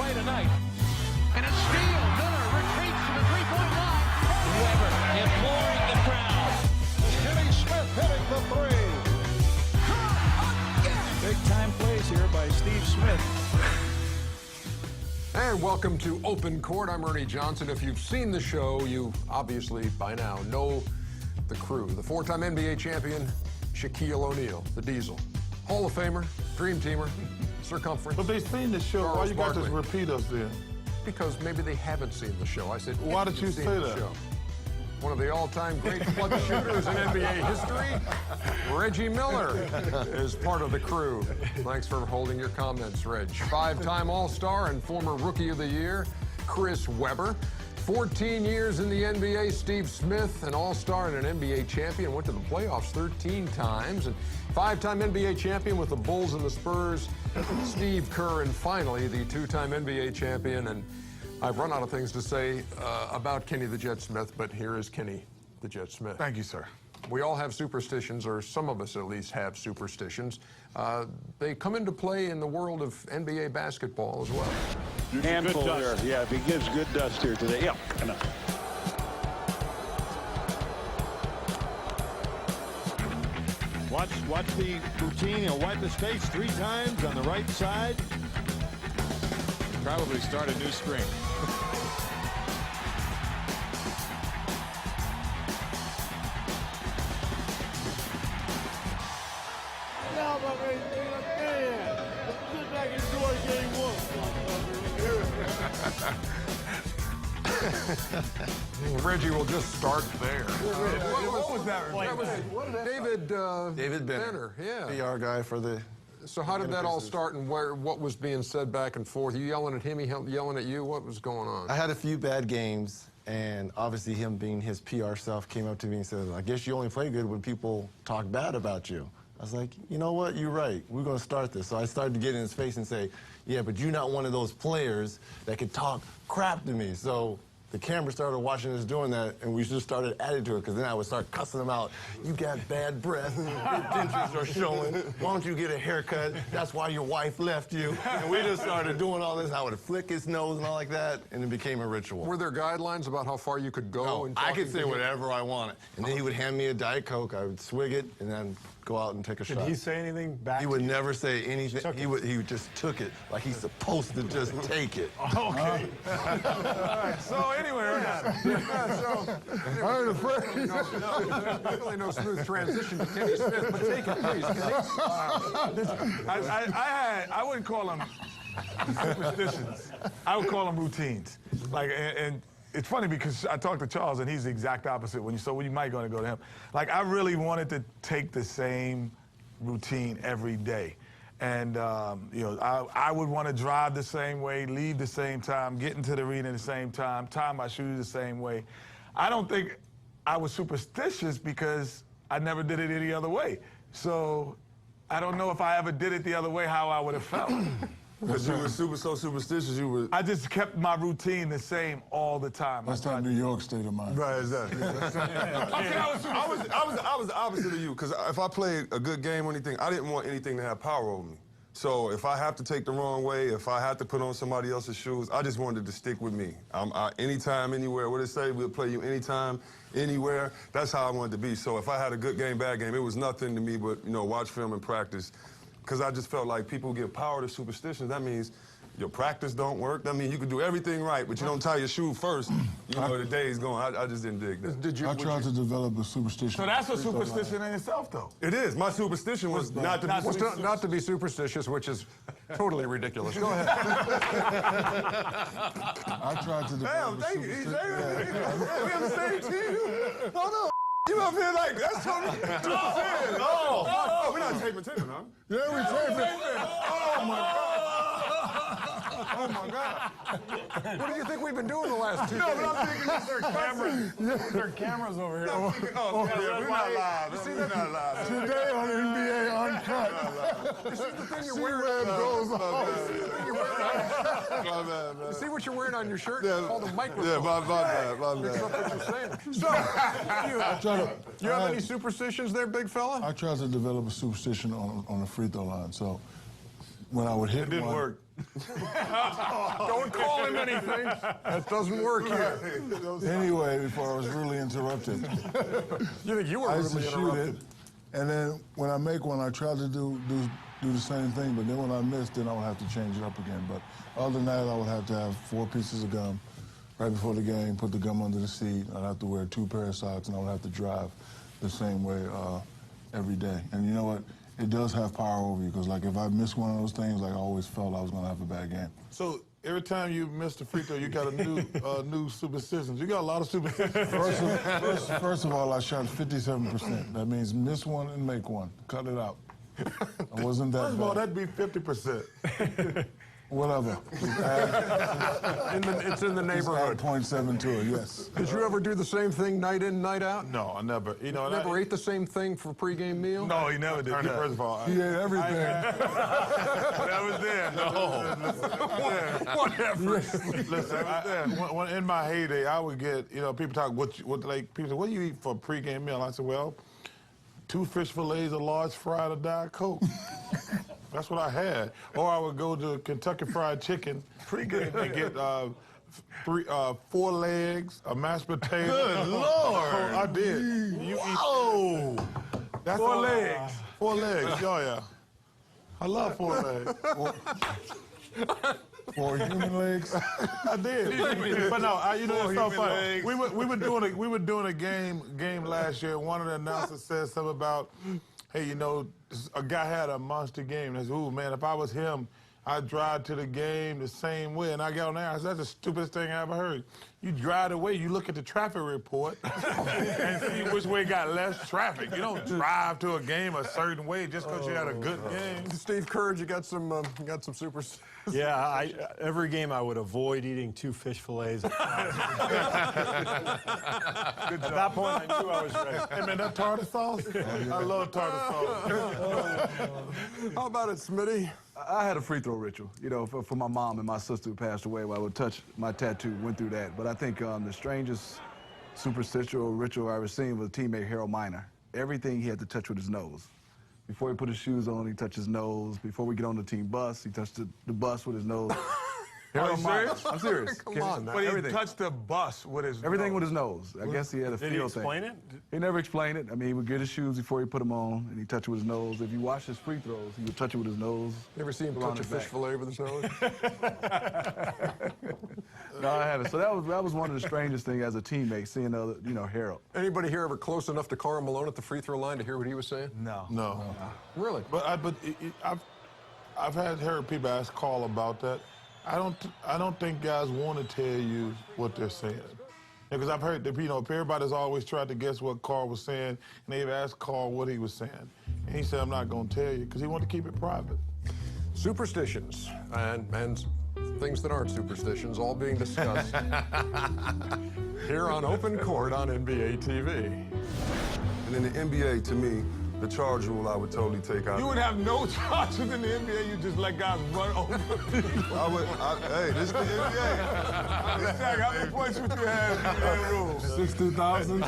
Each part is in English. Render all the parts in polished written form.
play tonight. And a steal. Miller retreats to the three-point line. Weber imploring the crowd. Kenny Smith hitting the three. Big-time plays here by Steve Smith. And welcome to Open Court. I'm Ernie Johnson. If you've seen the show, you obviously by now know the crew. The four-time NBA champion, Shaquille O'Neal, the Diesel. Hall of Famer, Dream Teamer, Circumference. But they've seen the show. Charles Why you got Barkley. to repeat us then? Because maybe they haven't seen the show. I said, Why if did you you've seen say the that? show. One of the all-time great clutch shooters in NBA history, Reggie Miller, is part of the crew. Thanks for holding your comments, Reg. Five-time All-Star and former Rookie of the Year, Chris Webber. 14 years in the NBA, Steve Smith, an All-Star and an NBA champion, went to the playoffs 13 times, and five-time NBA champion with the Bulls and the Spurs, Steve Kerr, and finally the two-time NBA champion. And I've run out of things to say about Kenny the Jet Smith, but here is Kenny the Jet Smith. Thank you, sir. We all have superstitions, or some of us at least have superstitions. They come into play in the world of NBA basketball as well. Handful here. Yeah, if he gives good dust here today. Yeah, kind of. Watch the routine. He'll wipe his face 3 times on the right side. Probably start a new string. Now, my man, sit back and enjoy game 1. Reggie will just start there. What was that? That was David Benner. Yeah. PR guy for the... So how did that all start, and what was being said back and forth? You yelling at him, he yelling at you? What was going on? I had a few bad games, and obviously him being his PR self came up to me and said, I guess you only play good when people talk bad about you. I was like, you know what, you're right. We're going to start this. So I started to get in his face and say, yeah, but you're not one of those players that can talk crap to me. So the camera started watching us doing that, and we just started adding to it, because then I would start cussing him out. You got bad breath. Your dentures are showing. Why don't you get a haircut? That's why your wife left you. And we just started doing all this. I would flick his nose and all like that, and it became a ritual. Were there guidelines about how far you could go? No, in I could talking say to him? whatever I wanted. And then he would hand me a Diet Coke. I would swig it, and then go out and take a shot. Did he say anything back? He would never say anything. He just took it like he's supposed to just take it. Okay. All right. So anyway, I heard afraid. Really no smooth transition to Kenny Smith, but take it, please. I wouldn't call them superstitions. I would call them routines. Like, and it's funny because I talked to Charles, and he's the exact opposite. When you might going to go to him. Like, I really wanted to take the same routine every day. And, you know, I would want to drive the same way, leave the same time, get into the arena the same time, tie my shoes the same way. I don't think I was superstitious because I never did it any other way. So I don't know if I ever did it the other way, how I would have felt. Because you were so superstitious, you were... I just kept my routine the same all the time. That's that New York state of mind. Right, exactly. I was the opposite of you, because if I played a good game or anything, I didn't want anything to have power over me. So if I have to take the wrong way, if I have to put on somebody else's shoes, I just wanted to stick with me. Anytime, anywhere. What did it say? We'll play you anytime, anywhere. That's how I wanted to be. So if I had a good game, bad game, it was nothing to me but, you know, watch film and practice. Because I just felt like people give power to superstitions. That means your practice don't work. That means you can do everything right, but you don't tie your shoe first. You know, the day's going. I just didn't dig that. I tried to develop a superstition. So that's a superstition in itself, though. It is. My superstition was not to be superstitious, which is totally ridiculous. Go ahead. I tried to develop a superstition. We on the same team. Oh, no. You up here like, that's Tony. Oh, we're not taping, huh? Yeah, we taping. Oh, my God. Oh, my God. What do you think we've been doing the last 2 days? No, but I'm thinking there are cameras. There are cameras over here. We're not live. We're not live. Today on NBA Uncut. This is the thing you're wearing. Goes You see what you're wearing on your shirt? It's called a microphone. Yeah, my bad. That's what you're saying. So, you have any superstitions there, big fella? I tried to develop a superstition on the free throw line. So when I would hit It didn't one, work. Don't call him anything. That doesn't work here. Anyway, before I was really interrupted. You think you were I used to really shoot interrupted? it, and then when I make one, I try to do the same thing, but then when I miss, then I would have to change it up again. But other than that, I would have to have 4 pieces of gum right before the game, put the gum under the seat. I'd have to wear 2 pairs of socks, and I would have to drive the same way every day. And you know what? It does have power over you, because like if I miss one of those things, like I always felt I was gonna have a bad game. So every time you miss the free throw, you got a new superstitions. You got a lot of superstitions. First of all, I shot 57%. That means miss one and make one. Cut it out. I wasn't that First of all, bad. that'd be 50%. Whatever. It's in the neighborhood. 0.7 to it, yes. Did you ever do the same thing night in, night out? No, I never. You know, Never ate the same thing for pregame meal? No, he never did. First of all, He ate everything. that was there. No. Whatever. Listen, in my heyday, I would get, you know, people talk, people say, what do you eat for a pregame meal? I said, well, 2 fish fillets, a large fry, a Diet Coke. That's what I had. Or I would go to Kentucky Fried Chicken pregame and get 4 legs, a mashed potato. Good Lord. I did. You Whoa! That's 4 legs. 4 legs. Oh, yeah. I love 4 legs. 4 human legs. I did. But no, you know, it's so funny. We were doing a game last year, and one of the announcers said something about, hey, you know, a guy had a monster game. And I said, ooh, man, if I was him, I'd drive to the game the same way. And I got on there, I said, that's the stupidest thing I ever heard. You drive away, you look at the traffic report and see which way got less traffic. You don't drive to a game a certain way just because you had a good game. Steve Courage, you got some super. Yeah, every game I would avoid eating 2 fish fillets. At that point, I knew I was ready. Hey, man, that tartar sauce? I love tartar sauce. How about it, Smitty? I had a free throw ritual, you know, for my mom and my sister who passed away, where I would touch my tattoo, went through that. But I think the strangest superstitious ritual I ever seen was teammate Harold Miner. Everything he had to touch with his nose. Before he put his shoes on, he touched his nose. Before we get on the team bus, he touched the bus with his nose. Harold Miner. I'm serious. Come on, now. But he Everything. touched the bus with his Everything nose. with his nose. I guess he had a Did he feel thing. explain it? He never explained it. I mean, he would get his shoes before he put them on, and he touched it with his nose. If you watch his free throws, he would touch it with his nose. You ever see him around touch a his fish back. fillet with his nose? No, I haven't. So that was one of the strangest things as a teammate, seeing Harold. Anybody here ever close enough to Karl Malone at the free throw line to hear what he was saying? No. Really? But I've heard people ask Carl about that. I don't think guys want to tell you what they're saying. Because I've heard that, everybody's always tried to guess what Carl was saying, and they've asked Carl what he was saying. And he said, I'm not going to tell you, because he wanted to keep it private. Superstitions and things that aren't superstitions all being discussed here on Open Court on NBA TV. And in the NBA, to me, the charge rule I would totally take out. You would have no charges in the NBA. You just let guys run over people. Hey, this is the NBA. Zach, how many points would you have in the NBA rules? 60,000.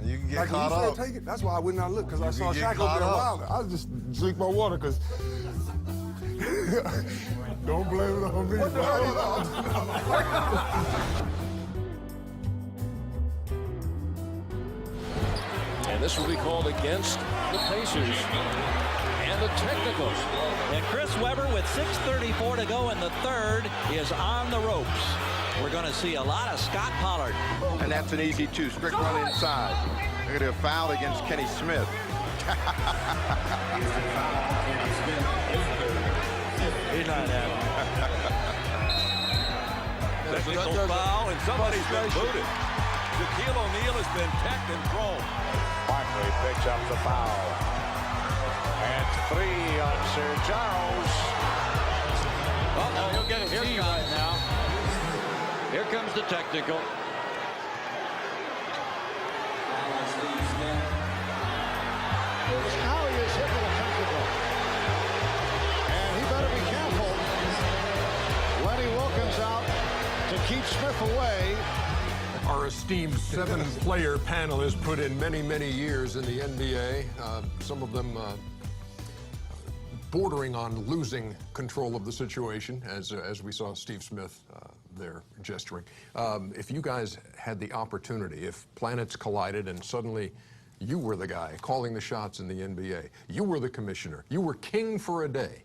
You can get Like when caught you up. said take it, that's why I would not look, because I saw get Shaq over caught there up. wild. I just drink my water, because Don't blame it on me. And this will be called against the Pacers. And the technical. And Chris Webber, with 6:34 to go in the third, is on the ropes. We're going to see a lot of Scott Pollard. And that's an easy 2. Strict run inside. They're going to foul against Kenny Smith. He's not happy. Technical foul, and somebody's been booted. Shaquille O'Neal has been tacked and thrown. Barkley picks up the foul. And 3 on Sir Charles. Uh-oh, he'll get a tee right now. Here comes the technical. Now he is hit with a technical. And he better be careful. Lenny Wilkins out to keep Smith away. Our esteemed 7-player panel has put in many, many years in the NBA. Some of them bordering on losing control of the situation, as we saw Steve Smith there gesturing. If you guys had the opportunity, if planets collided and suddenly you were the guy calling the shots in the NBA, you were the commissioner, you were king for a day,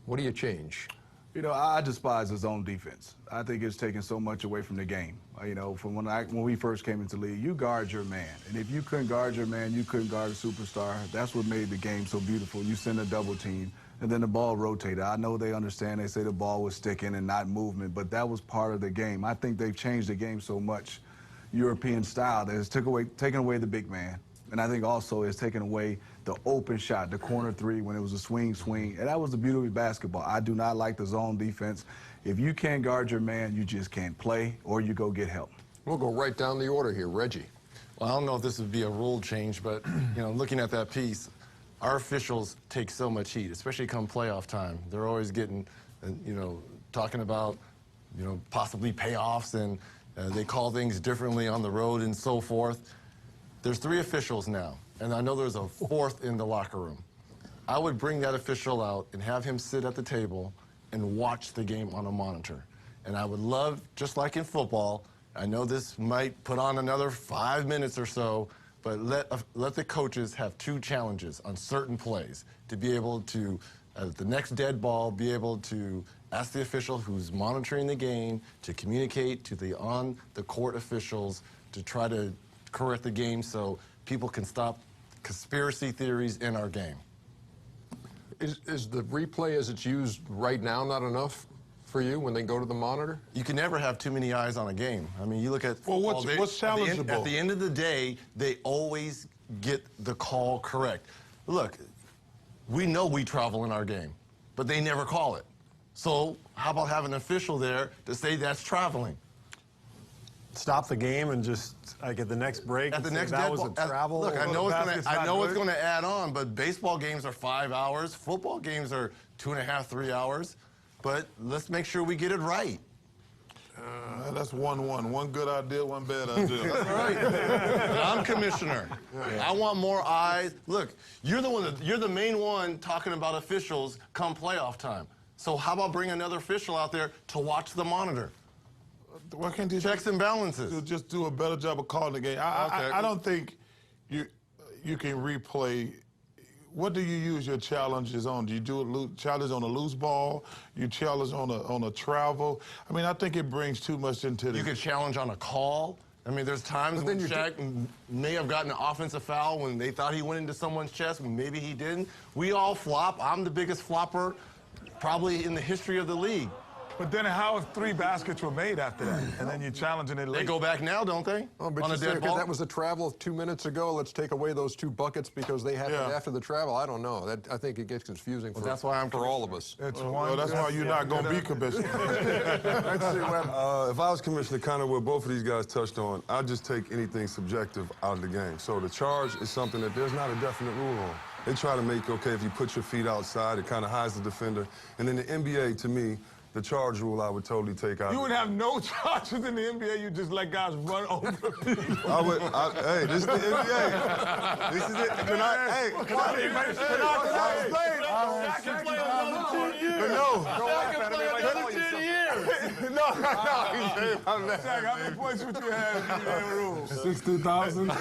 what do you change? You know, I despise the zone defense. I think it's taken so much away from the game. You know, from when we first came into the league, you guard your man. And if you couldn't guard your man, you couldn't guard a superstar. That's what made the game so beautiful. You send a double team, and then the ball rotated. I know they understand. They say the ball was sticking and not movement, but that was part of the game. I think they've changed the game so much, European style, that it's taken away the big man. And I think also it's taken away the open shot, the corner three when it was a swing. And that was the beauty of basketball. I do not like the zone defense. If you can't guard your man, you just can't play, or you go get help. We'll go right down the order here. Reggie. Well, I don't know if this would be a rule change, but, you know, looking at that piece, our officials take so much heat, especially come playoff time. They're always getting, you know, talking about, you know, possibly payoffs, and they call things differently on the road and so forth. There's 3 officials now, and I know there's a 4th in the locker room. I would bring that official out and have him sit at the table and watch the game on a monitor. And I would love, just like in football, I know this might put on another 5 minutes or so, but let the coaches have 2 challenges on certain plays to be able to, at the next dead ball, be able to ask the official who's monitoring the game to communicate to the on-the-court officials to try to correct the game so people can stop conspiracy theories in our game. Is the replay as it's used right now not enough for you when they go to the monitor? You can never have too many eyes on a game. I mean, you look at... Well, what's challengeable? At the end of the day, they always get the call correct. Look, we know we travel in our game, but they never call it. So how about having an official there to say that's traveling? Stop the game and just, like, at the next break, at the next that was a travel. Look, I know it's going to add on, but baseball games are 5 hours. Football games are 2.5, 3 hours. But let's make sure we get it right. That's 1-1. One good idea, one bad idea. That's right. And I'm commissioner. I want more eyes. Look, you're the main one talking about officials come playoff time. So how about bring another official out there to watch the monitor? Why can't you checks and balances? Just do a better job of calling the game. I don't think you can replay. What do you use your challenges on? Do you do a challenge on a loose ball? You challenge on a travel? I mean, I think it brings too much into the... You could challenge on a call. I mean, there's times when Shaq may have gotten an offensive foul when they thought he went into someone's chest, when maybe he didn't. We all flop. I'm the biggest flopper probably in the history of the league. But then how if 3 baskets were made after that, and then you're challenging it late? They go back now, don't they? Oh, but on a dead ball? That was a travel 2 minutes ago. Let's take away those 2 buckets because they happened after the travel. I don't know. I think it gets confusing for all of us. It's that's why you're not going to be commissioner. If I was commissioner, kind of what both of these guys touched on, I'd just take anything subjective out of the game. So the charge is something that there's not a definite rule on. They try to make, okay, if you put your feet outside, it kind of hides the defender. And in the NBA, to me, the charge rule I would totally take out. You would have no charges in the NBA. You just let guys run over people. Hey, this is the NBA. This is it. Can I explain? I can play another 10 years. I can play another 10 years. No. Zach, how many points would you have if you had rules? 60,000. No,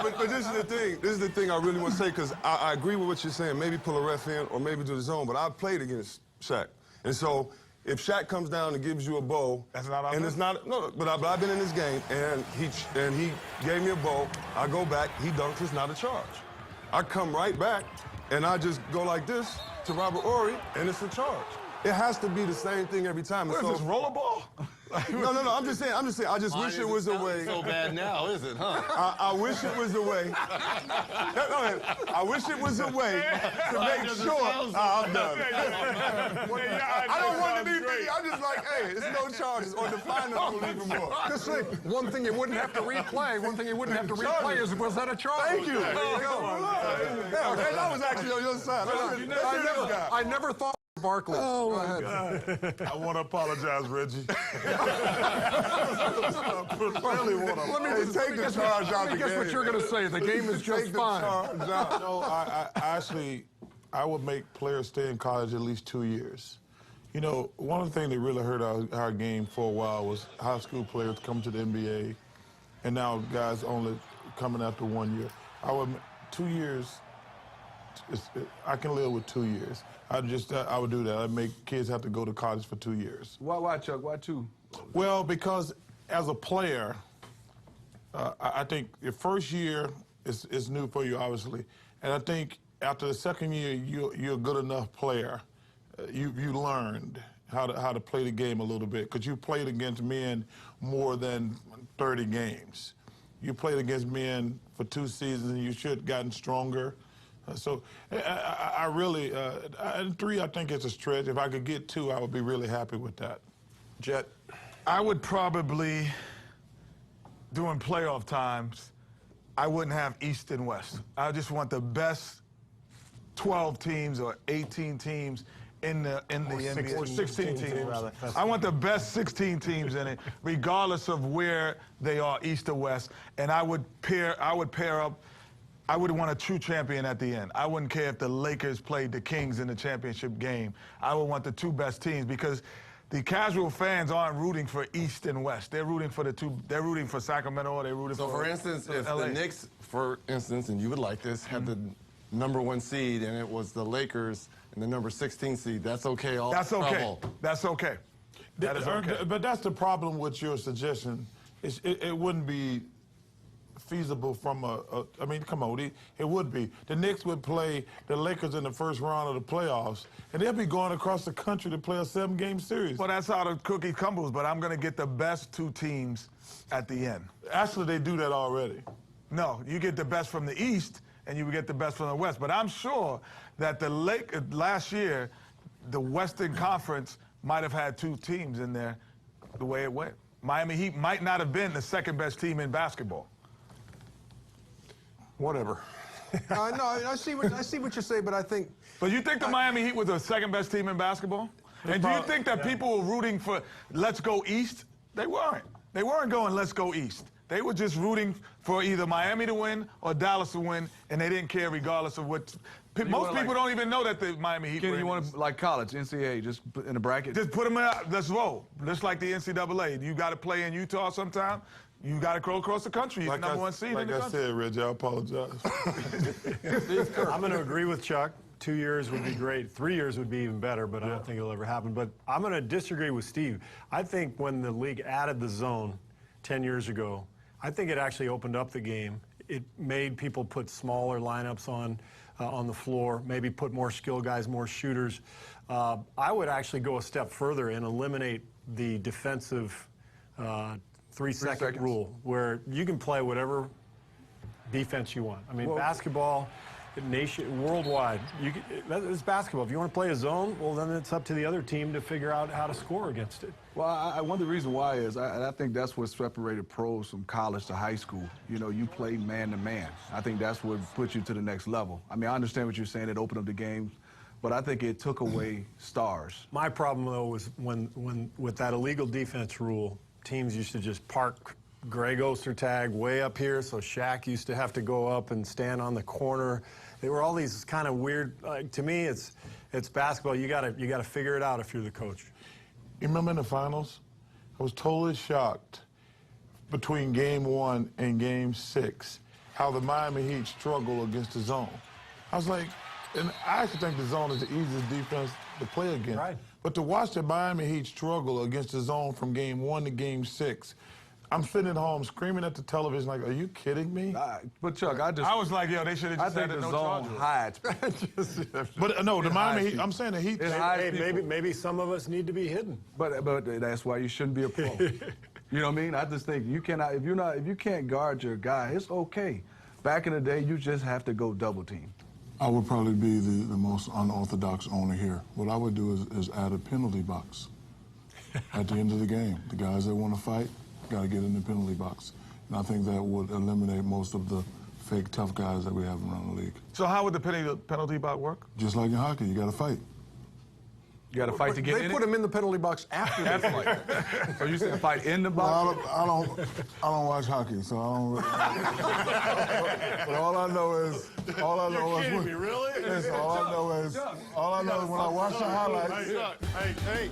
but this is the thing. This is the thing I really want to say, because I agree with what you're saying. Maybe pull a ref in or maybe do the zone, but I've played against Shaq. And so if Shaq comes down and gives you a bow, that's not and it's not, no, but I've been in this game, and he gave me a bow, I go back, he dunks, it's not a charge. I come right back, and I just go like this to Robert Horry, and it's a charge. It has to be the same thing every time. What is this, rollerball? No, I'm just saying, I just wish it was a way. So bad now, is it, huh? I wish it was a way. I wish it was a way to make sure. I'm done. I don't want to be big. I'm just like, hey, it's no charges, or define them even more. Just say, one thing you wouldn't have to replay, is, was that a charge? Thank you. There you go. That was actually on your side. I never thought Barkley. Oh, Go my ahead. God. I want to apologize, Reggie. Let me just take the charge out the guess what game. you're going to say. The game is just Take the fine. charge out. No, I actually, I would make players stay in college at least 2 years. You know, one of the things that really hurt our game for a while was high school players come to the NBA, and now guys only coming after 1 year. I would 2 years. I can live with 2 years. I would do that. I'd make kids have to go to college for 2 years. Why, Chuck? Why 2? Well, because as a player, I think your first year is new for you, obviously, and I think after the second year, you're a good enough player. You learned how to play the game a little bit because you played against men more than 30 games. You played against men for 2 seasons, and you should have gotten stronger. So I really, and 3, I think it's a stretch. If I could get 2, I would be really happy with that. Jet. I would probably, during playoff times, I wouldn't have East and West. I just want the best 12 teams or 18 teams in the NBA, or 16 teams rather. I want the best 16 teams in it, regardless of where they are, East or West. And I would pair up. I would want a true champion at the end. I wouldn't care if the Lakers played the Kings in the championship game. I would want the 2 best teams because the casual fans aren't rooting for East and West. They're rooting for the 2. They're rooting for Sacramento. Or they're rooting So, for instance, if LA. the Knicks, for instance, and you would like this, had the #1 seed and it was the Lakers and the number 16 seed, that's okay. That's okay. That's okay. That is okay. But that's the problem with your suggestion. It wouldn't be feasible from I mean, come on, it would be. The Knicks would play the Lakers in the first round of the playoffs, and they'll be going across the country to play a 7-game series. Well, that's how the cookie crumbles, but I'm going to get the best 2 teams at the end. Actually, they do that already. No, you get the best from the East, and you get the best from the West. But I'm sure that last year, the Western Conference might have had 2 teams in there the way it went. Miami Heat might not have been the second best team in basketball. Whatever. No, I see what you say, but I think. But you think the Miami Heat was the second best team in basketball? And do you think that people were rooting for let's go East? They weren't. They weren't going let's go East. They were just rooting for either Miami to win or Dallas to win, and they didn't care regardless of what. Most people don't even know that the Miami Heat. Kenny, you want to, like college, NCAA, just put in a bracket? Just put them in. Let's roll. Just like the NCAA. You got to play in Utah sometime. You got to go across the country. You're number 1 seed in the country. Like I said, Reggie, I apologize. I'm going to agree with Chuck. 2 years would be great. 3 years would be even better, but I don't think it'll ever happen. But I'm going to disagree with Steve. I think when the league added the zone 10 years ago, I think it actually opened up the game. It made people put smaller lineups on the floor, maybe put more skill guys, more shooters. I would actually go a step further and eliminate the defensive 3-second rule, where you can play whatever defense you want. I mean, basketball, worldwide, it's basketball. If you want to play a zone, well, then it's up to the other team to figure out how to score against it. Well, one of the reasons why is I think that's what separated pros from college to high school. You know, you play man to man. I think that's what puts you to the next level. I mean, I understand what you're saying. It opened up the games, but I think it took away stars. My problem, though, was when with that illegal defense rule, teams used to just park Greg Ostertag way up here, so Shaq used to have to go up and stand on the corner. They were all these kind of weird. To me, it's basketball. You gotta figure it out if you're the coach. You remember in the finals? I was totally shocked between Game 1 and Game 6 how the Miami Heat struggled against the zone. I was like, and I actually think the zone is the easiest defense to play against. Right. But to watch the Miami Heat struggle against the zone from Game 1 to Game 6, I'm sitting at home screaming at the television like, are you kidding me? But Chuck, I was like, yo, they should have just I had think no the zone charge. hides. But no, the Miami Heat, I'm saying the Heat. Maybe some of us need to be hidden. But that's why you shouldn't be a pro. You know what I mean? I just think you cannot. If you can't guard your guy, it's okay. Back in the day, you just have to go double team. I would probably be the most unorthodox owner here. What I would do is add a penalty box at the end of the game. The guys that want to fight got to get in the penalty box. And I think that would eliminate most of the fake tough guys that we have around the league. So how would the penalty box work? Just like in hockey, you got to fight. You got to fight to get in They it? put him in the penalty box after the fight. So you said fight in the Well, box? I don't watch hockey, so I don't really. But all I know is Really? listen, all I know is when I watch the highlights.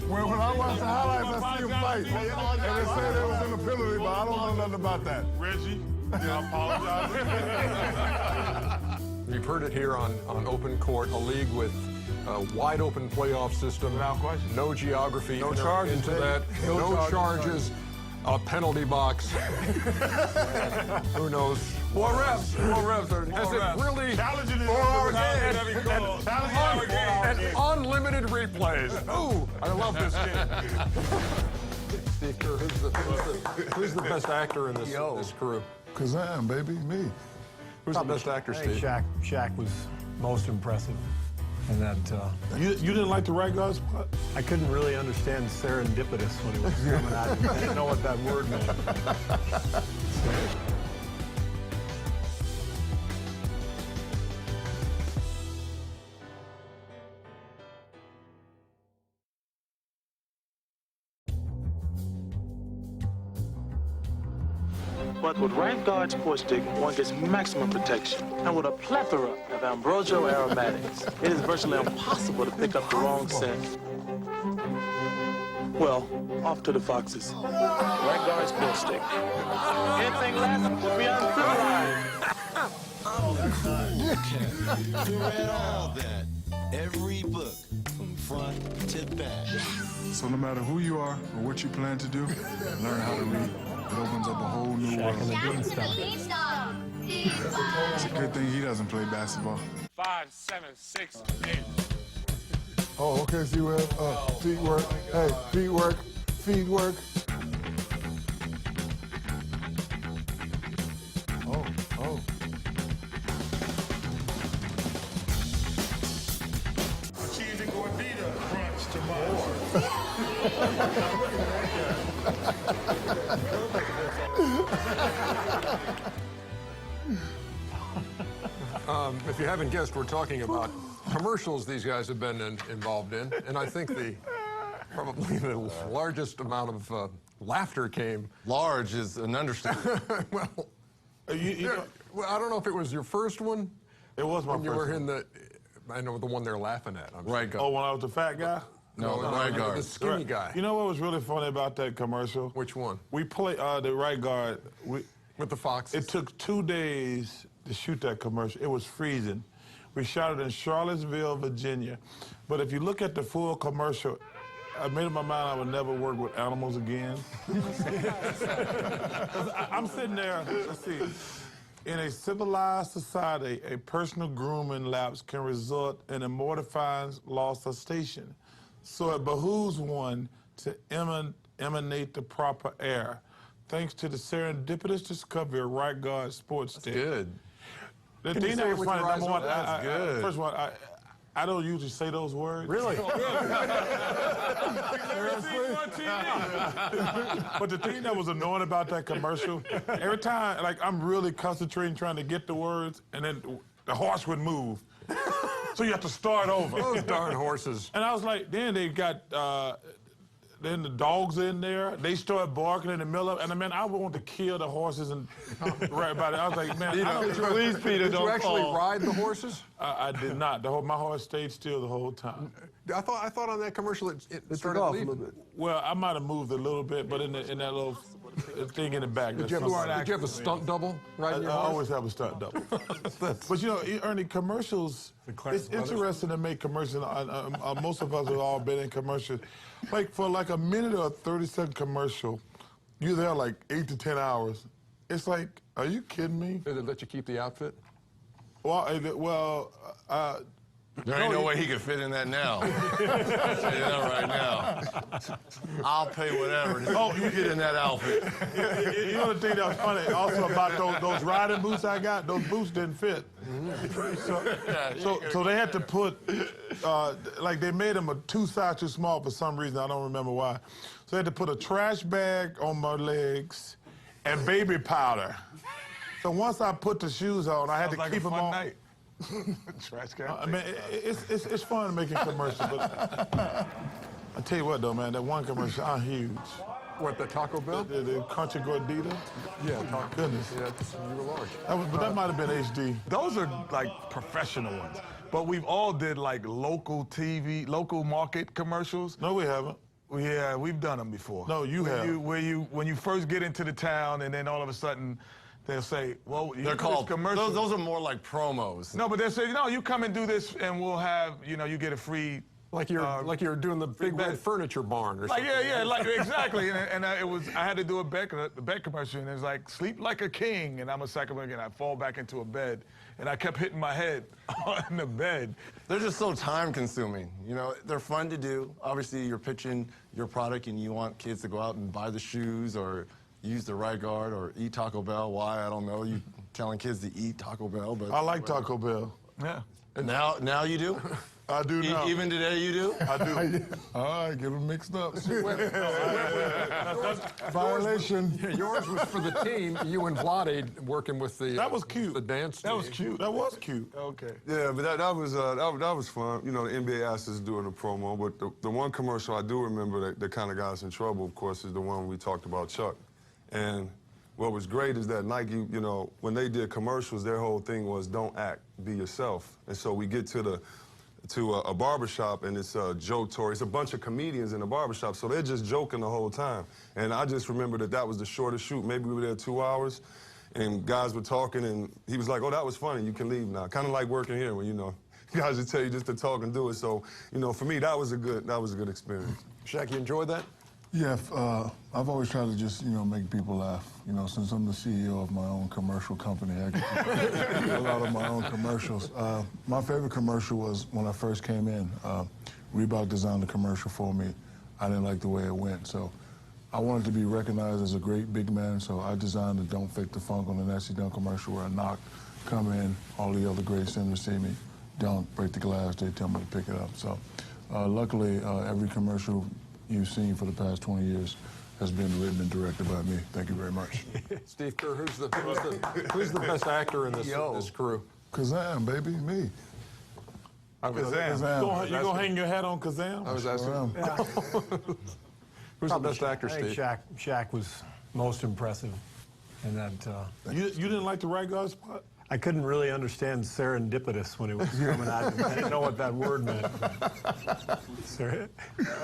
When I watch the highlights, I see him fight, and they say they was in the penalty, but I don't know nothing about that. Reggie, I apologize. You've heard it here on Open Court, a league with a wide open playoff system. Without question. No geography. No charges, into baby. that. No charges. A penalty box. Who knows? More reps. Has it really? Challenging it. And unlimited replays. Ooh, I love this game. Steve Kerr, who's the best actor in this crew? Kazam, baby, me. Who's the best actor, I think Steve? Shaq was most impressive. And that You didn't like the right guard spot? I couldn't really understand serendipitous when it was coming out. I didn't know what that word meant. But with right guard sports stick, one gets maximum protection. And with a plethora of ambrosial aromatics, it is virtually impossible to pick up the wrong scent. Well, off to the foxes. Right guard sports stick. Anything less will be uncivilized. You read all that. Every book from front to back. So no matter who you are or what you plan to do, learn how to read. It opens up a whole new world. It's a good thing he doesn't play basketball. 5, 7, 6, 8. Oh, okay, see where feet work. Hey, feet work, feet work. Oh. Cheese and gordita crunch tomorrow. If you haven't guessed, we're talking about commercials these guys have been involved in, and I think probably the largest amount of laughter came. Large is an understatement. Well, well, I don't know if it was your first one. It was my when first you were one. in the. I know the one they're laughing at. Right guard. Oh, when I was the fat guy? No, the right guard. The skinny guy. You know what was really funny about that commercial? Which one? We played the right guard. With the Foxes. It took 2 days to shoot that commercial. It was freezing. We shot it in Charlottesville, Virginia. But if you look at the full commercial, I made up my mind I would never work with animals again. I'm sitting there, let's see. In a civilized society, a personal grooming lapse can result in a mortifying loss of station. So it behooves one to emanate the proper air. Thanks to the serendipitous discovery of right guard sports stick. Good. The Can you thing say that it was with funny, your eyes number one, open? That's good. first of all, I don't usually say those words. Really? But the thing that was annoying about that commercial, every time, like, I'm really concentrating trying to get the words, and then the horse would move. So you have to start over. Those darn horses. And I was like, then they got, then the dogs in there, they started barking in the middle of, and I mean, I want to kill the horses and right about it. I was like, man, Please, Peter, did you actually ride the horses? I did not. My horse stayed still the whole time. I thought on that commercial it started off leaving. a little bit. Well, I might have moved a little bit, but in that little thing in the back. Did you have a stunt double riding your I horse? always have a stunt double. But you know, Ernie, commercials, it's interesting to make commercials. Most of us have all been in commercials. Like for like a minute or a 30-second commercial, you're there like 8 to 10 hours. It's like, are you kidding me? Did it let you keep the outfit? Well, There ain't no way he could fit in that now. I'll tell you that right now. I'll pay whatever. You get in that outfit. You know the thing that was funny also about those riding boots I got? Those boots didn't fit. So they had to put, like they made them 2 sizes too small for some reason. I don't remember why. So they had to put a trash bag on my legs and baby powder. So once I put the shoes on, I had to keep them on. Trash can. I mean, it's fun making commercials, but I tell you what, though, man, that one commercial, I'm huge. What, the Taco Bell? The Crunchy Gordita? Yeah, Taco. Goodness. Yeah, you were large. But that might have been HD. Those are like professional ones. But we've all did like local TV, local market commercials. No, we haven't. Yeah, we've done them before. No, you have. When you first get into the town and then all of a sudden they'll say, well, They're called commercials. Those are more like promos. No, but they'll say, no, you come and do this and we'll have, you get a free. Like you're doing the big red furniture barn or something. Exactly. And I had to do a bed commercial, and it was like, sleep like a king, and I'm a psycho again. I fall back into a bed, and I kept hitting my head on the bed. They're just so time-consuming. They're fun to do. Obviously, you're pitching your product, and you want kids to go out and buy the shoes or use the right guard or eat Taco Bell. Why? I don't know. You telling kids to eat Taco Bell, but I like Taco Bell. Yeah. And now you do? I do now. Even today you do? I do. All right, get them mixed up. Violation. Yours was for the team. You and Vlade working with the. That was cute. The dance team. That was cute. That was cute. Okay. Yeah, but that was fun. The NBA asked us to do a promo, but the one commercial I do remember that kind of got us in trouble, of course, is the one we talked about Chuck. And what was great is that Nike, when they did commercials, their whole thing was don't act, be yourself. And so we get to a barbershop, and it's Joe Torre. It's a bunch of comedians in the barbershop, so they're just joking the whole time. And I just remember that was the shortest shoot. Maybe we were there 2 hours, and guys were talking, and he was like, oh, that was funny. You can leave now. Kind of like working here when, guys would tell you just to talk and do it. So, for me, that was a good experience. Shaq, you enjoyed that? Yeah, I've always tried to just, make people laugh. Since I'm the CEO of my own commercial company, I get a lot of my own commercials. My favorite commercial was when I first came in. Reebok designed the commercial for me. I didn't like the way it went, so I wanted to be recognized as a great big man, so I designed the Don't Fake the Funk on the Nasty Dunk commercial where I knock, come in, all the other great centers see me, dunk, break the glass, they tell me to pick it up. So luckily, every commercial you've seen for the past 20 years has been written and directed by me. Thank you very much. Steve Kerr, who's the best actor in this crew? Kazam, baby, me. Kazam. You gonna hang your hat on Kazam? I was asking. Who's the best actor, I think Steve? Shaq was most impressive in that. You didn't like the right guard spot? I couldn't really understand serendipitous when it was coming out. I didn't know what that word meant.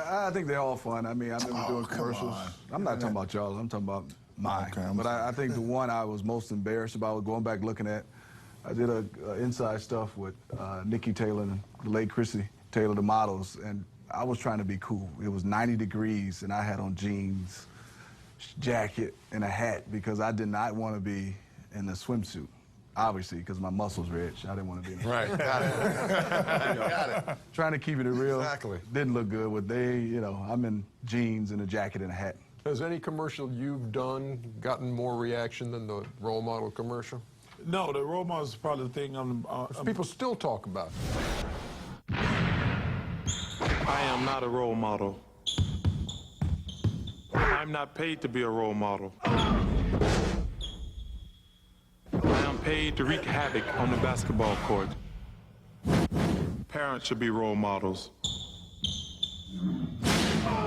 I think they're all fun. I mean, I remember doing commercials. I'm not talking about y'all. I'm talking about mine. Okay, but I think the one I was most embarrassed about was going back looking at. I did a inside stuff with Nikki Taylor and the late Chrissy Taylor, the models, and I was trying to be cool. It was 90 degrees, and I had on jeans, jacket, and a hat because I did not want to be in a swimsuit. Obviously, because my muscles rich, I didn't want to be in. Right, got it. Got it. Trying to keep it real. Exactly. Didn't look good, but I'm in jeans and a jacket and a hat. Has any commercial you've done gotten more reaction than the role model commercial? No, the role model is probably the thing People still talk about it. I am not a role model. I'm not paid to be a role model. I am paid to wreak havoc on the basketball court. Parents should be role models.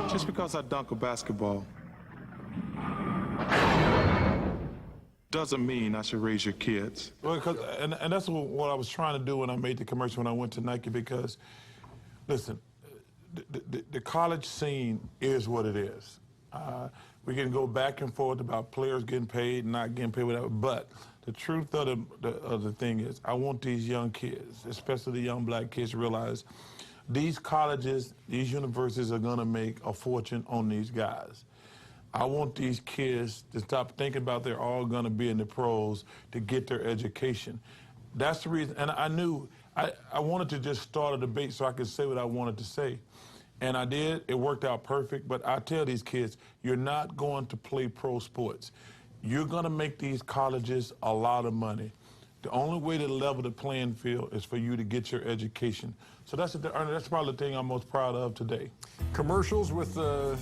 Just because I dunk a basketball doesn't mean I should raise your kids. Well, and that's what I was trying to do when I made the commercial when I went to Nike, because, listen, the college scene is what it is. We can go back and forth about players getting paid and not getting paid, whatever, but the truth of the thing is, I want these young kids, especially the young black kids, to realize these colleges, these universities are gonna make a fortune on these guys. I want these kids to stop thinking about they're all gonna be in the pros to get their education. That's the reason, and I knew, I wanted to just start a debate so I could say what I wanted to say. And I did, it worked out perfect, but I tell these kids, you're not going to play pro sports. You're gonna make these colleges a lot of money. The only way to level the playing field is for you to get your education. So that's probably the thing I'm most proud of today. Commercials with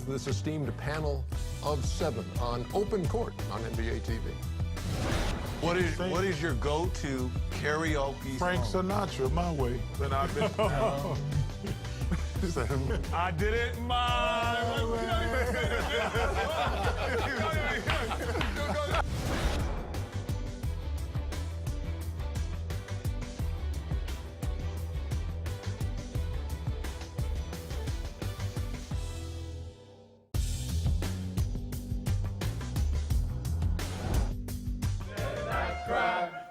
this esteemed panel of 7 on Open Court on NBA TV. What is your go-to karaoke Frank song? Sinatra, my way. Then I've been. I did it my way.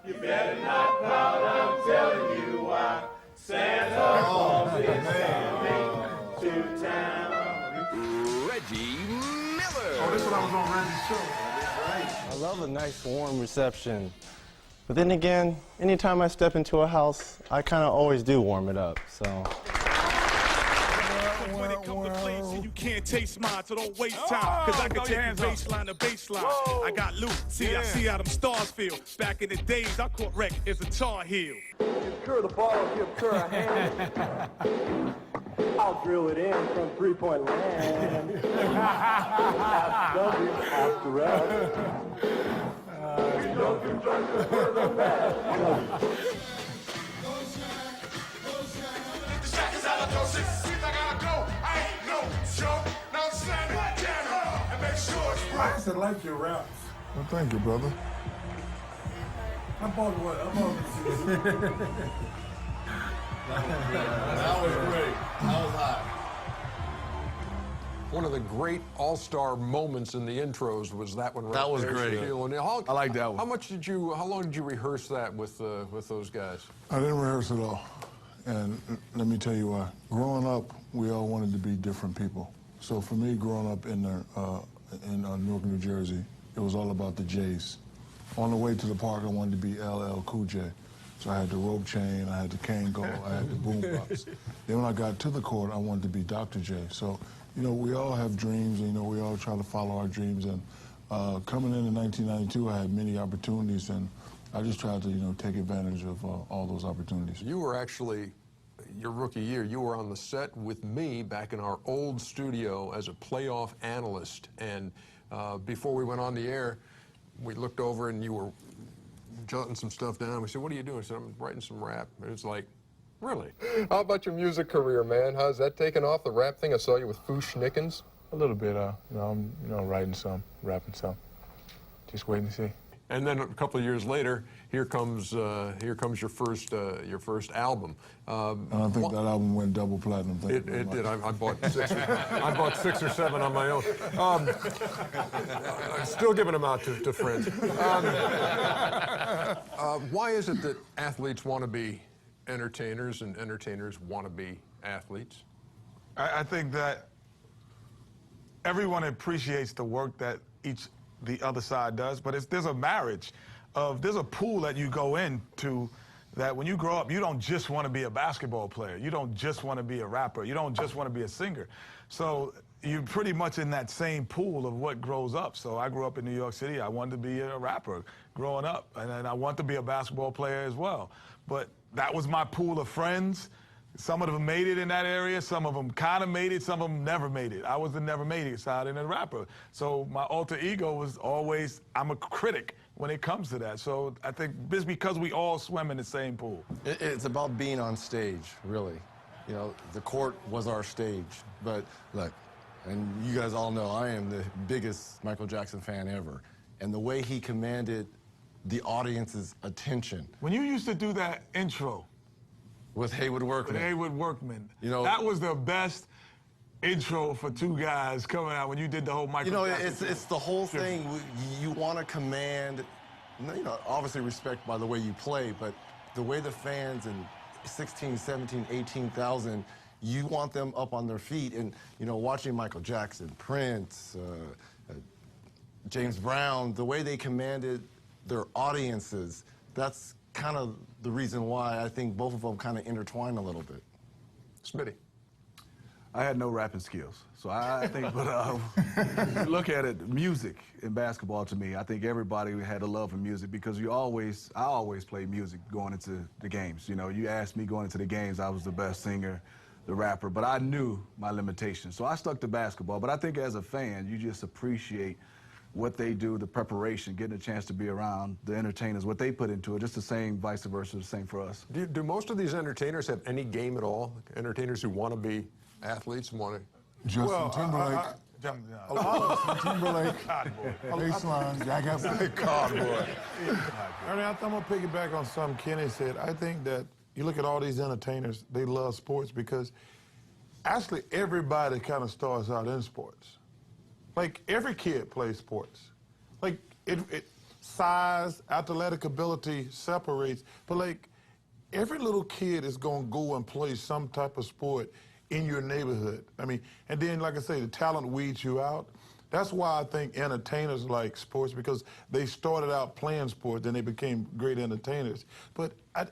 You better not pout, I'm telling you why. Santa Claus is coming to town. Reggie Miller. Oh, this one I was on Reggie's show. I love a nice warm reception. But then again, anytime I step into a house, I kind of always do warm it up, so. When it comes to plays, you can't taste mine, so don't waste time. Cause I can take the baseline to baseline. I got loot. See, I see how them stars feel. Back in the days, I caught wreck as a Tar Heel. Give Kerr the ball, give Kerr a hand. I'll drill it in from three-point land. Ask W, ask the rest. Don't you judge for the best. I used to like your raps. Well, thank you, brother. I bought what? I bought That was great. That was hot. One of the great all-star moments in the intros was that one. Right That was there, great. Shaquille O'Neal. I like that one. How long did you rehearse that with those guys? I didn't rehearse at all. And let me tell you why. Growing up, we all wanted to be different people. So for me, growing up in Newark, New Jersey, it was all about the J's. On the way to the park, I wanted to be LL Cool J. So I had the rope chain, I had the Kango, I had the boombox. Then when I got to the court, I wanted to be Dr. J. So, you know, we all have dreams, and, you know, we all try to follow our dreams. And coming in 1992, I had many opportunities, and I just tried to, you know, take advantage of all those opportunities. You were actually, your rookie year, you were on the set with me back in our old studio as a playoff analyst. And before we went on the air, we looked over and you were jotting some stuff down. We said, what are you doing? I said, I'm writing some rap. And it's like, really? How about your music career, man? How's that taken off, the rap thing? I saw you with Foosh Nickens. A little bit, you know, I'm, you know, writing some, rapping some. Just waiting to see. And then a couple of years later, here comes your first album. I think that album went double platinum. It did. I bought 6. I bought 6 or 7 on my own. I'm still giving them out to friends. Why is it that athletes want to be entertainers and entertainers want to be athletes? I think that everyone appreciates the work that the other side does, but there's a marriage there's a pool that you go into that when you grow up, you don't just want to be a basketball player. You don't just want to be a rapper. You don't just want to be a singer. So you're pretty much in that same pool of what grows up. So I grew up in New York City. I wanted to be a rapper growing up, and I want to be a basketball player as well. But that was my pool of friends. Some of them made it in that area. Some of them kind of made it. Some of them never made it. I was the never made it side and a rapper. So my alter ego was always, I'm a critic when it comes to that. So I think just because we all swim in the same pool. It's about being on stage, really. You know, the court was our stage. But look, and you guys all know I am the biggest Michael Jackson fan ever. And the way he commanded the audience's attention. When you used to do that intro, with Haywood Workman. With Haywood Workman. You know, that was the best intro for two guys coming out when you did the whole Michael Jackson. It's the whole thing. You want to command, you know, obviously respect by the way you play, but the way the fans and 16, 17, 18,000, you want them up on their feet. And, you know, watching Michael Jackson, Prince, James Brown, the way they commanded their audiences, that's kind of the reason why I think both of them kind of intertwine a little bit. Smitty. I had no rapping skills. So I think, but look at it, music in basketball to me, I think everybody had a love for music because I always played music going into the games. You know, you asked me going into the games, I was the best singer, the rapper, but I knew my limitations. So I stuck to basketball. But I think as a fan, you just appreciate what they do, the preparation, getting a chance to be around the entertainers, what they put into it, just the same, vice versa, the same for us. Do most of these entertainers have any game at all? Entertainers who want to be athletes, want to... Justin Timberlake. Timberlake. Baseline. I got Cardboard. Ernie, I'm going to piggyback on something Kenny said. I think that you look at all these entertainers, they love sports because actually everybody kind of starts out in sports. Like, every kid plays sports. Like, size, athletic ability separates, but like, every little kid is going to go and play some type of sport in your neighborhood. I mean, and then, like I say, the talent weeds you out. That's why I think entertainers like sports, because they started out playing sports, then they became great entertainers. But I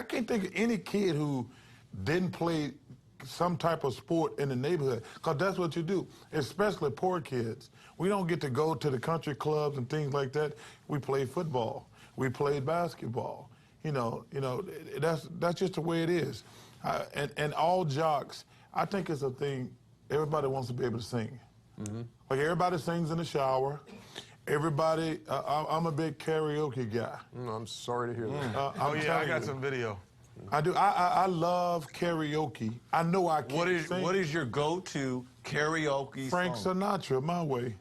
can't think of any kid who didn't play some type of sport in the neighborhood, because that's what you do, especially poor kids. We don't get to go to the country clubs and things like that. We play football. We played basketball. You know, that's just the way it is. And all jocks, I think it's a thing, everybody wants to be able to sing. Mm-hmm. Like, everybody sings in the shower. Everybody, I'm a big karaoke guy. I'm sorry to hear that. I got some video. I do. I love karaoke. I know I can't sing. What is your go-to karaoke Frank song? Sinatra, My Way.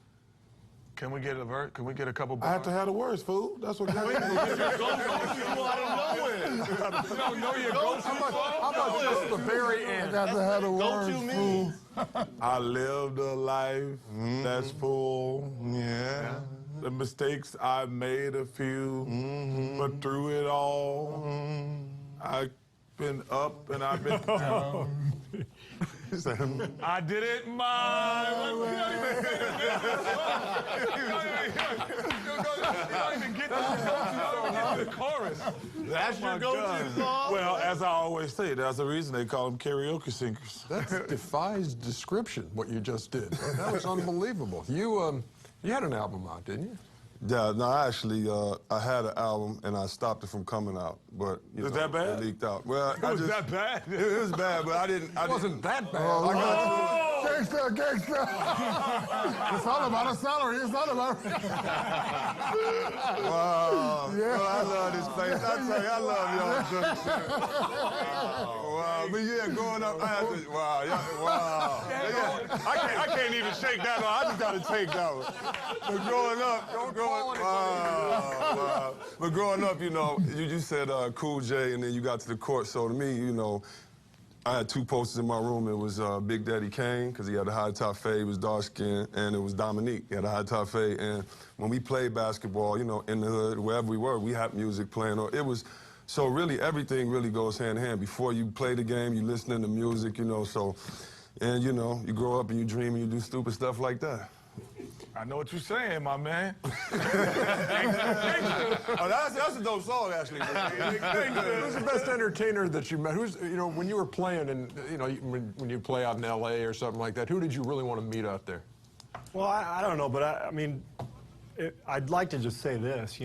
Can we get a verse? Can we get a couple bars? I have to have the words, fool. That's what You don't know your go-to. How about just the very end? I got to have the words, fool. I lived a life that's full. Yeah. The mistakes I made a few, but through it all, I've been up and I've been down. I did it my way. You don't even get the chorus. That's your go-to song? Well, as I always say, there's a reason they call them karaoke singers. That defies description, what you just did. That was unbelievable. You had an album out, didn't you? Yeah, no, actually, I had an album and I stopped it from coming out, but Was that bad? It leaked out. Well, It was that bad? It was bad, but I didn't. It wasn't that bad. Gangsta, gangsta. It's all about a salary. It's all about. Wow. Yeah. Well, I love this place. I tell you, I love y'all. Wow. But yeah, growing up, I had to. Wow. Yeah, wow. Yeah, I can't even shake that one. I just got to take that one. But growing up, wow. But growing up, you said Cool J, and then you got to the court. So to me, I had two posters in my room. It was Big Daddy Kane, because he had a high top fade, he was dark skinned, and it was Dominique. He had a high top fade. And when we played basketball, in the hood, wherever we were, we had music playing. So really, everything really goes hand in hand. Before you play the game, you listening to music, so, and you grow up and you dream and you do stupid stuff like that. I know what you're saying, my man. Oh, that's a dope song, actually. Who's the best entertainer that you met? Who's, when you were playing and, when you play out in L.A. or something like that, who did you really want to meet out there? Well, I don't know, but I mean, I'd like to just say this,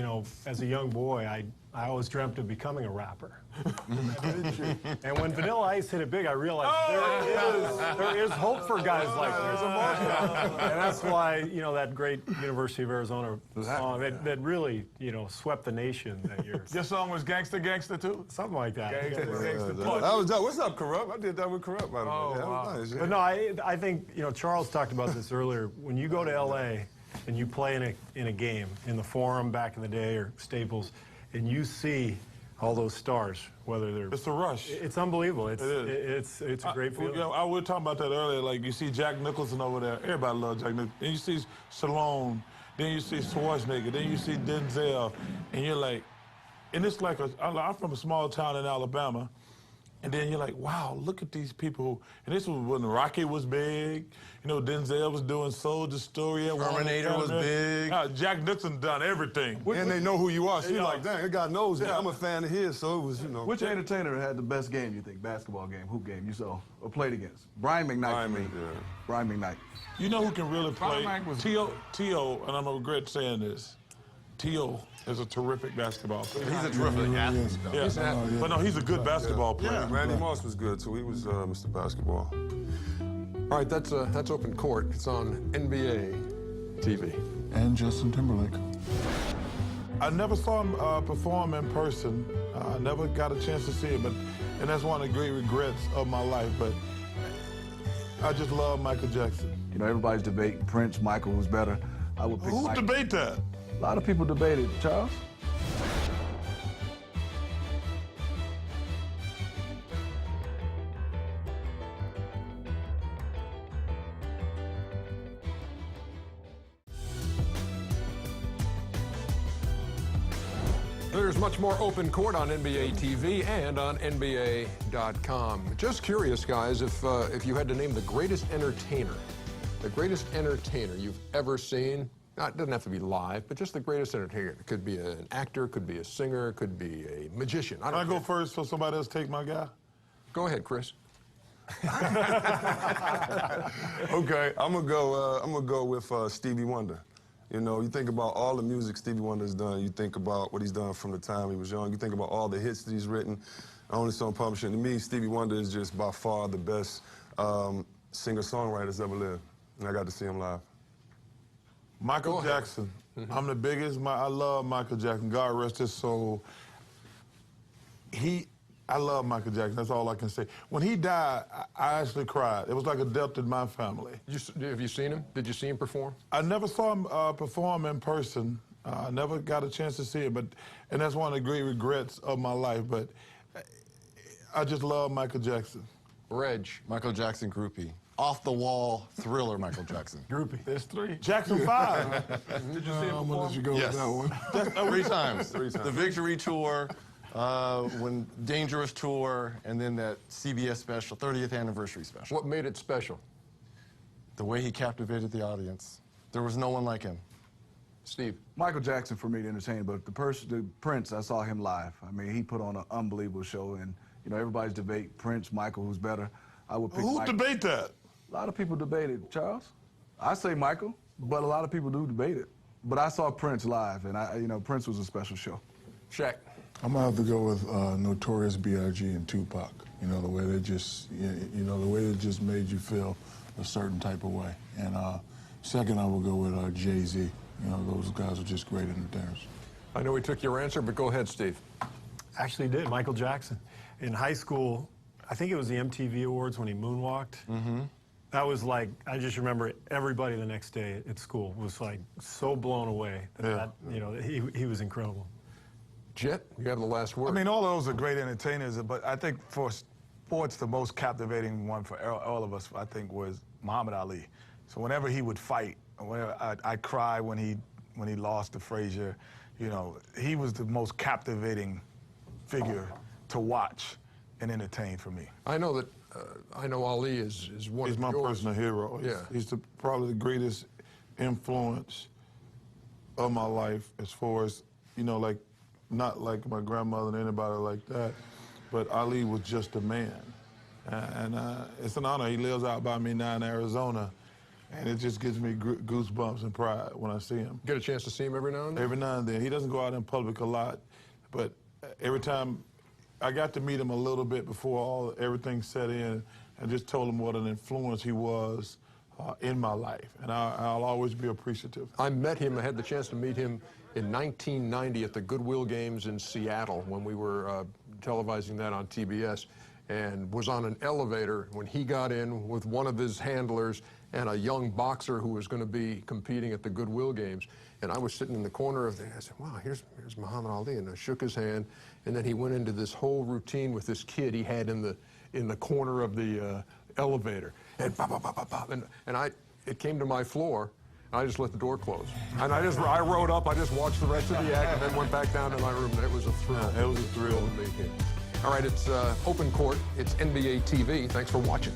as a young boy, I always dreamt of becoming a rapper. And when Vanilla Ice hit it big, I realized there is hope for guys like this. And that's why, that great University of Arizona song that really, swept the nation that year. Your song was Gangsta Gangsta too? Something like that. Gangsta Gangsta. That was dope. What's up, Corrupt? I did that with Corrupt, by the way. Yeah, that was nice, yeah. But no, I think, Charles talked about this earlier. When you go to L.A. and you play in a game, in the Forum back in the day or Staples, and you see all those stars, whether they're... It's a rush. It's unbelievable. It's a great feeling. I was talking about that earlier. Like, you see Jack Nicholson over there. Everybody loves Jack Nicholson. Then you see Stallone. Then you see Schwarzenegger. Then you see Denzel. And you're like... And it's like... I'm from a small town in Alabama. And then you're like, wow, look at these people. And this was when Rocky was big. Denzel was doing Soldier Story. Terminator was big. Jack Nicholson done everything. And they know who you are. So you're like, dang, that guy knows me. I'm a fan of his, so it was, Which entertainer had the best game, you think? Basketball game, hoop game you saw or played against? Brian McKnight for me. Yeah. Brian McKnight. You know who can really play? T.O., and I'm going to regret saying this, T.O. is a terrific basketball player. He's a terrific athlete. Yeah. But no, he's a good basketball player. Yeah, Randy Moss was good, too. He was Mr. Basketball. All right, that's open court. It's on NBA. TV. And Justin Timberlake. I never saw him perform in person. I never got a chance to see him, and that's one of the great regrets of my life. But I just love Michael Jackson. You know, everybody's debating Prince, Michael, who's better. I would pick Who Michael. debate that? A lot of people debate it, Charles. There's much more open court on NBA TV and on NBA.com. Just curious, guys, if you had to name the greatest entertainer you've ever seen. It doesn't have to be live, but just the greatest entertainer. It could be an actor, could be a singer, could be a magician. Can I go first so somebody else take my guy? Go ahead, Chris. Okay, I'm gonna go with Stevie Wonder. You know, you think about all the music Stevie Wonder's done. You think about what he's done from the time he was young. You think about all the hits that he's written. Only Song Publishing. To me, Stevie Wonder is just by far the best singer-songwriter ever lived. And I got to see him live. Michael Jackson. I'm the biggest. I love Michael Jackson. God rest his soul. I love Michael Jackson. That's all I can say. When he died, I actually cried. It was like a death in my family. Have you seen him? Did you see him perform? I never saw him perform in person. I never got a chance to see it, and that's one of the great regrets of my life. But I just love Michael Jackson. Reg. Michael Jackson groupie. Off the wall thriller Michael Jackson. Groupie. There's 3. Jackson 5. Did you see him perform? I'm gonna let you go Yes. with that one. 3 times. 3 times. The Victory Tour, when Dangerous Tour, and then that CBS special, 30th anniversary special. What made it special? The way he captivated the audience. There was no one like him. Steve. Michael Jackson for me to entertain, but the Prince, I saw him live. I mean, he put on an unbelievable show, and you know, everybody's debate Prince, Michael, who's better. I would pick Who Michael. debate that? A lot of people debate it, Charles. I say Michael, but a lot of people do debate it. But I saw Prince live, and Prince was a special show. Shaq. I'm gonna have to go with Notorious B.I.G. and Tupac. You know, the way they just, the way they just made you feel a certain type of way. And second, I will go with Jay-Z. You know, those guys are just great entertainers. I know we took your answer, but go ahead, Steve. Actually did, Michael Jackson. In high school, I think it was the MTV Awards when he moonwalked. Mm-hmm. That was like, I just remember everybody the next day at school was like so blown away that, he was incredible. Jet, you have the last word. I mean, all of those are great entertainers, but I think for sports, the most captivating one for all of us, I think, was Muhammad Ali. So whenever he would fight, I cry when he lost to Frazier. You know, he was the most captivating figure to watch and entertain for me. I know that Ali is one He's of my yours. personal hero. He's probably the greatest influence of my life as far as, like, not like my grandmother and anybody like that, but Ali was just a man. And it's an honor. He lives out by me now in Arizona, and it just gives me goosebumps and pride when I see him. Get a chance to see him every now and then? Every now and then. He doesn't go out in public a lot, but every time I got to meet him a little bit before everything set in, and just told him what an influence he was in my life, and I'll always be appreciative. I met him, I had the chance to meet him in 1990 at the Goodwill Games in Seattle when we were televising that on TBS, and was on an elevator when he got in with one of his handlers and a young boxer who was going to be competing at the Goodwill Games. And I was sitting in the corner of there, and I said, wow, here's Muhammad Ali, and I shook his hand, and then he went into this whole routine with this kid he had in the corner of the elevator, and pop, pop, pop, pop, pop, and it came to my floor. I just let the door close. And I rode up, I just watched the rest of the act, and then went back down to my room, and it was a thrill. It was a thrill to meet him. All right, it's Open Court, it's NBA TV. Thanks for watching.